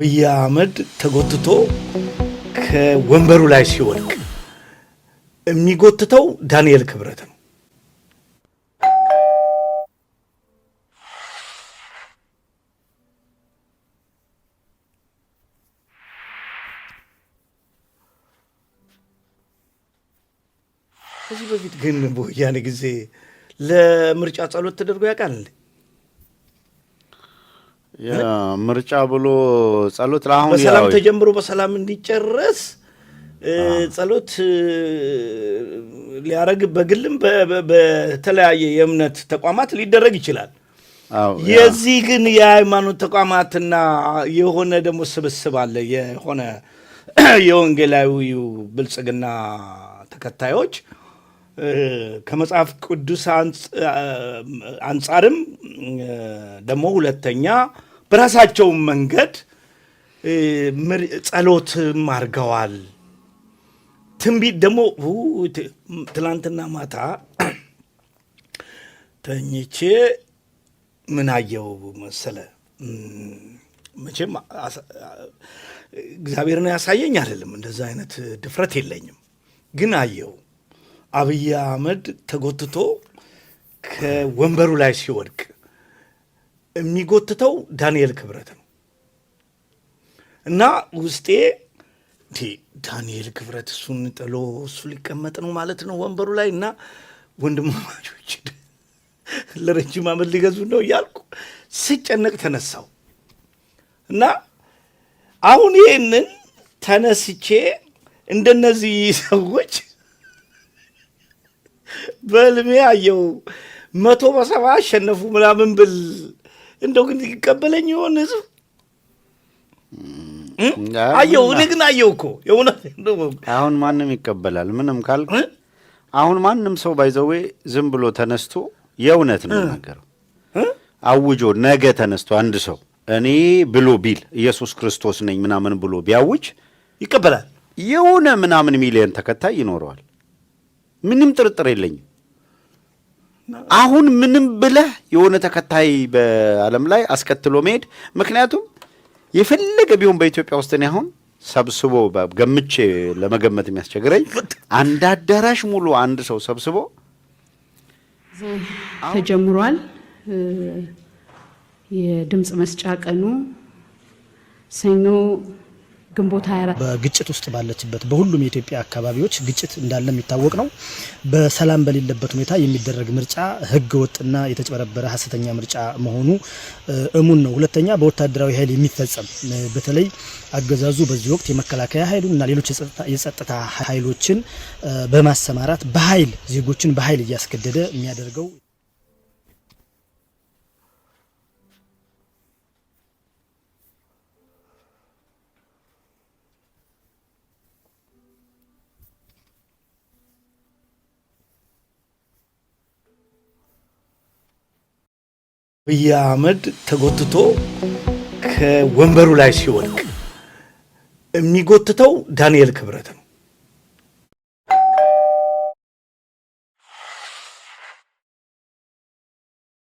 አብይ አህመድ ተጎትቶ ከወንበሩ ላይ ሲወድቅ የሚጎትተው ዳንኤል ክብረት ነው። ከዚህ በፊት ግን በወያኔ ጊዜ ለምርጫ ጸሎት ተደርጎ ያውቃል እንዴ? ምርጫ ብሎ ጸሎት ለአሁን በሰላም ተጀምሮ በሰላም እንዲጨረስ ጸሎት ሊያረግ በግልም በተለያየ የእምነት ተቋማት ሊደረግ ይችላል። የዚህ ግን የሃይማኖት ተቋማትና የሆነ ደግሞ ስብስብ አለ። የሆነ የወንጌላዊው ብልጽግና ተከታዮች ከመጽሐፍ ቅዱስ አንጻርም ደግሞ ሁለተኛ በራሳቸው መንገድ ጸሎትም አድርገዋል። ትንቢት ደግሞ ትላንትና ማታ ተኝቼ ምን አየው መሰለ? መቼም እግዚአብሔርን ያሳየኝ አይደለም፣ እንደዛ አይነት ድፍረት የለኝም። ግን አየው አብይ አህመድ ተጎትቶ ከወንበሩ ላይ ሲወድቅ የሚጎትተው ዳንኤል ክብረት ነው እና ውስጤ ዳንኤል ክብረት እሱን ጥሎ እሱ ሊቀመጥ ነው ማለት ነው ወንበሩ ላይ እና ወንድማማቾች ለረጅም ዓመት ሊገዙ ነው እያልኩ ስጨነቅ ተነሳው እና አሁን ይህንን ተነስቼ እንደነዚህ ሰዎች በልሜ አየው 170 አሸነፉ ምናምን ብል እንደው ግን ይቀበለኝ ይሆን ህዝብ? አየው እኔ ግን አየው እኮ የእውነት አሁን ማንም ይቀበላል ምንም ካልኩ አሁን ማንም ሰው ባይዘዌ ዝም ብሎ ተነስቶ የእውነት ነው ነገረው አውጆ ነገ ተነስቶ አንድ ሰው እኔ ብሎ ቢል ኢየሱስ ክርስቶስ ነኝ ምናምን ብሎ ቢያውጅ ይቀበላል። የሆነ ምናምን ሚሊዮን ተከታይ ይኖረዋል። ምንም ጥርጥር የለኝም። አሁን ምንም ብለህ የሆነ ተከታይ በዓለም ላይ አስከትሎ መሄድ ምክንያቱም የፈለገ ቢሆን በኢትዮጵያ ውስጥ እኔ አሁን ሰብስቦ ገምቼ ለመገመት የሚያስቸግረኝ አንድ አዳራሽ ሙሉ አንድ ሰው ሰብስቦ ተጀምሯል። የድምጽ መስጫ ቀኑ ሰኞ ግንቦት 24 በግጭት ውስጥ ባለችበት በሁሉም የኢትዮጵያ አካባቢዎች ግጭት እንዳለ የሚታወቅ ነው። በሰላም በሌለበት ሁኔታ የሚደረግ ምርጫ ህገ ወጥና የተጨበረበረ ሐሰተኛ ምርጫ መሆኑ እሙን ነው። ሁለተኛ በወታደራዊ ኃይል የሚፈጸም በተለይ አገዛዙ በዚህ ወቅት የመከላከያ ኃይሉን እና ሌሎች የጸጥታ ኃይሎችን በማሰማራት በኃይል ዜጎችን በኃይል እያስገደደ የሚያደርገው አብይ አህመድ ተጎትቶ ከወንበሩ ላይ ሲወድቅ የሚጎትተው ዳንኤል ክብረት ነው።